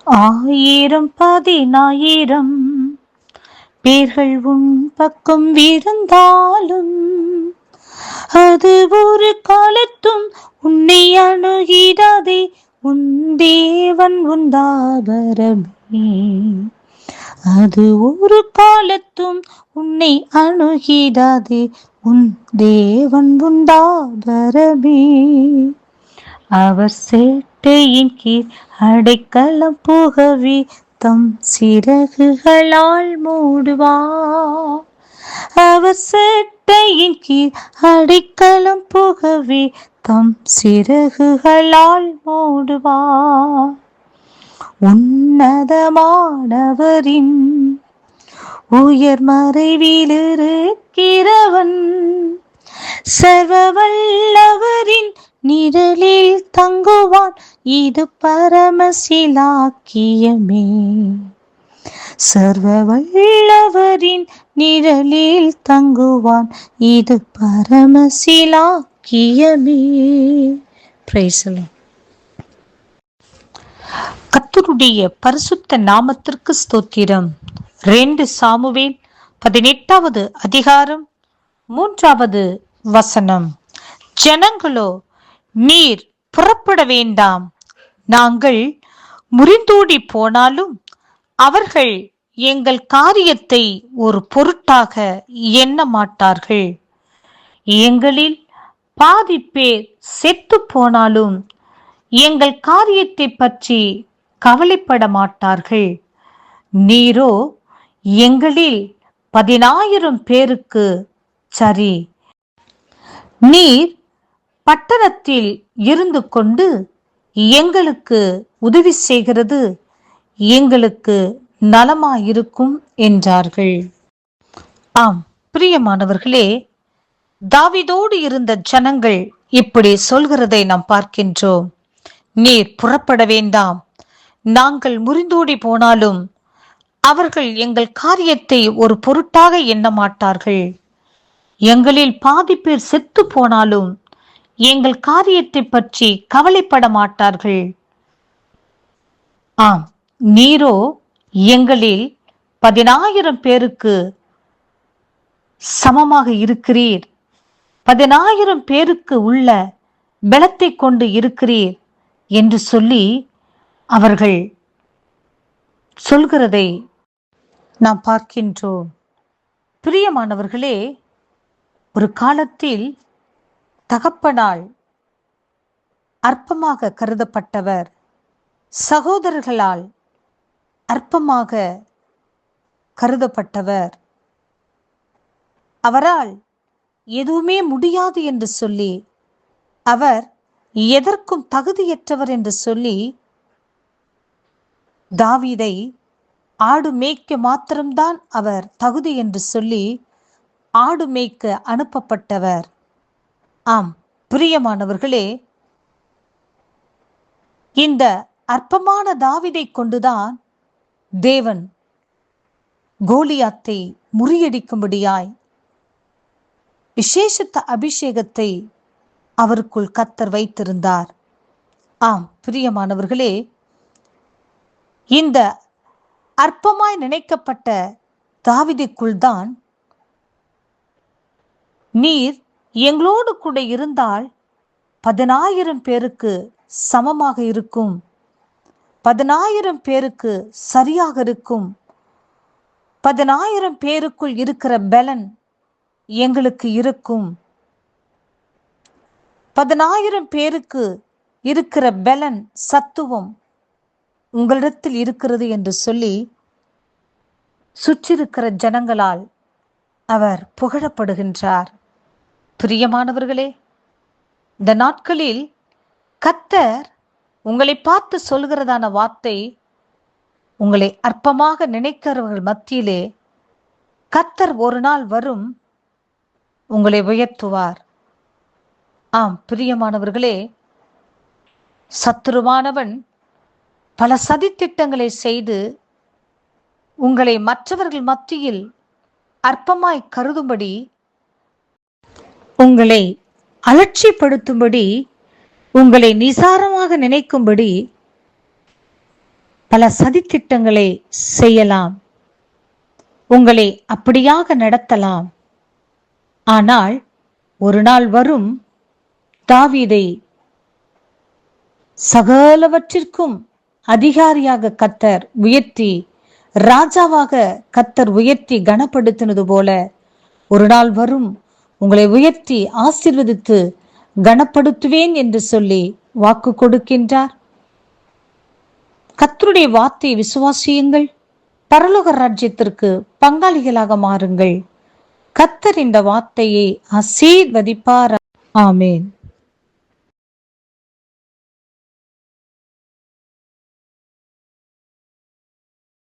ஆயிரம் பதினாயிரம் பேர்கள் உன் பக்கம் விருந்தாலும் அது ஒரு காலத்தும் உன்னை அணுகிடாதே, உன் தேவன் உண்டாபரமே. அது ஒரு காலத்தும் உன்னை அணுகிடாதே, உன் தேவன் உண்டாபரமே. அவர் சேட்டையின் கீழ் அடைக்கலம் புகவி தம் சிறகுகளால் மூடுவார். அவர் சேட்டையின் கீழ் அடைக்கலம் புகவி தம் சிறகுகளால் மூடுவார். உன்னதமானவரின் உயர் மறைவிலிருக்கிறவன் சர்வ வல்லவரின் நிழலில் தங்குவான், இது பரமசிலாக்கியமே. சர்வ வல்லவரின் நிழலில் தங்குவான், இது பரமசிலாக்கியமே. Praise the Lord. கர்த்தருடைய பரிசுத்த நாமத்திற்கு ஸ்தோத்திரம். 2 சாமுவேல் 18வது அதிகாரம் 3வது வசனம். ஜனங்களோ, நீர் புறப்பட வேண்டாம், நாங்கள் முறிந்தோடி போனாலும் அவர்கள் எங்கள் காரியத்தை ஒரு பொருட்டாக எண்ண மாட்டார்கள். எங்களில் பாதி பேர் செத்து போனாலும் எங்கள் காரியத்தை பற்றி கவலைப்பட மாட்டார்கள். நீரோ எங்களில் 10,000 பேருக்கு சரி. நீர் பட்டணத்தில் இருந்து கொண்டு எங்களுக்கு உதவி செய்கிறது எங்களுக்கு நலமாயிருக்கும் என்றார்கள். ஆம் பிரியமானவர்களே, தாவீதோடு இருந்த ஜனங்கள் இப்படி சொல்கிறதை நாம் பார்க்கின்றோம். நீர் புறப்பட வேண்டாம், நாங்கள் முறிந்தோடி போனாலும் அவர்கள் எங்கள் காரியத்தை ஒரு பொருட்டாக எண்ண மாட்டார்கள். எங்களில் பாதி பேர் செத்து போனாலும் எங்கள் காரியத்தை பற்றி கவலைப்பட மாட்டார்கள். ஆம், நீரோ எங்களில் 10,000 பேருக்கு சமமாக இருக்கிறீர், 10,000 பேருக்கு உள்ள பலத்தை கொண்டு இருக்கிறீர் என்று சொல்லி அவர்கள் சொல்கிறதை நாம் பார்க்கின்றோம். பிரியமானவர்களே, ஒரு காலத்தில் தகப்பனால் அற்பமாக கருதப்பட்டவர், சகோதரர்களால் அற்பமாக கருதப்பட்டவர், அவரால் எதுவுமே முடியாது என்று சொல்லி, அவர் எதற்கும் தகுதியற்றவர் என்று சொல்லி தாவீதை ஆடு மேய்க்க மாத்திரம்தான் அவர் தகுதி என்று சொல்லி ஆடு மேய்க்க அனுப்பப்பட்டவர். ஆம் பிரியமானவர்களே, இந்த அற்பமான தாவீதை கொண்டுதான் தேவன் கோலியாத்தை முறியடிக்கும்படியாய் விசேஷித்த அபிஷேகத்தை அவருக்குள் கர்த்தர் வைத்திருந்தார். ஆம் பிரியமானவர்களே, இந்த அற்பமாய் நினைக்கப்பட்ட தாவீதுக்குள் தான் நீர் எங்களோடு கூட இருந்தால் 10,000 பேருக்கு சமமாக இருக்கும், 10,000 பேருக்கு சரியாக இருக்கும், 10,000 பேருக்குள் இருக்கிற பலன் எங்களுக்கு இருக்கும், 10,000 பேருக்கு இருக்கிற பலன் சத்துவம் உங்களிடத்தில் இருக்கிறது என்று சொல்லி சுற்றிருக்கிற ஜனங்களால் அவர் புகழப்படுகின்றார். பிரியமானவர்களே, இந்த நாட்களில் கர்த்தர் உங்களை பார்த்து சொல்கிறதான வார்த்தை, உங்களை அற்பமாக நினைக்கிறவர்கள் மத்தியிலே கர்த்தர் ஒரு நாள் வரும், உங்களை உயர்த்துவார். ஆம் பிரியமானவர்களே, சத்துருவானவன் பல சதித்திட்டங்களை செய்து உங்களை மற்றவர்கள் மத்தியில் அற்பமாய் கருதும்படி, உங்களை அலட்சியப்படுத்தும்படி, உங்களை நிசாரமாக நினைக்கும்படி பல சதித்திட்டங்களை செய்யலாம், உங்களை அப்படியாக நடத்தலாம். ஆனால் ஒரு நாள் வரும், தாவீதை சகலவற்றிற்கும் அதிகாரியாக கர்த்தர் உயர்த்தி, ராஜாவாக கர்த்தர் உயர்த்தி கனப்படுத்தினது போல ஒரு நாள் வரும், உங்களை உயர்த்தி ஆசீர்வதித்து கனப்படுத்துவேன் என்று சொல்லி வாக்கு கொடுக்கின்றார். கர்த்தருடைய வார்த்தையை விசுவாசியுங்கள், பரலோக ராஜ்யத்திற்கு பங்காளிகளாக மாறுங்கள். கர்த்தர் இந்த வார்த்தையை ஆசீர்வதிப்பார். ஆமேன்.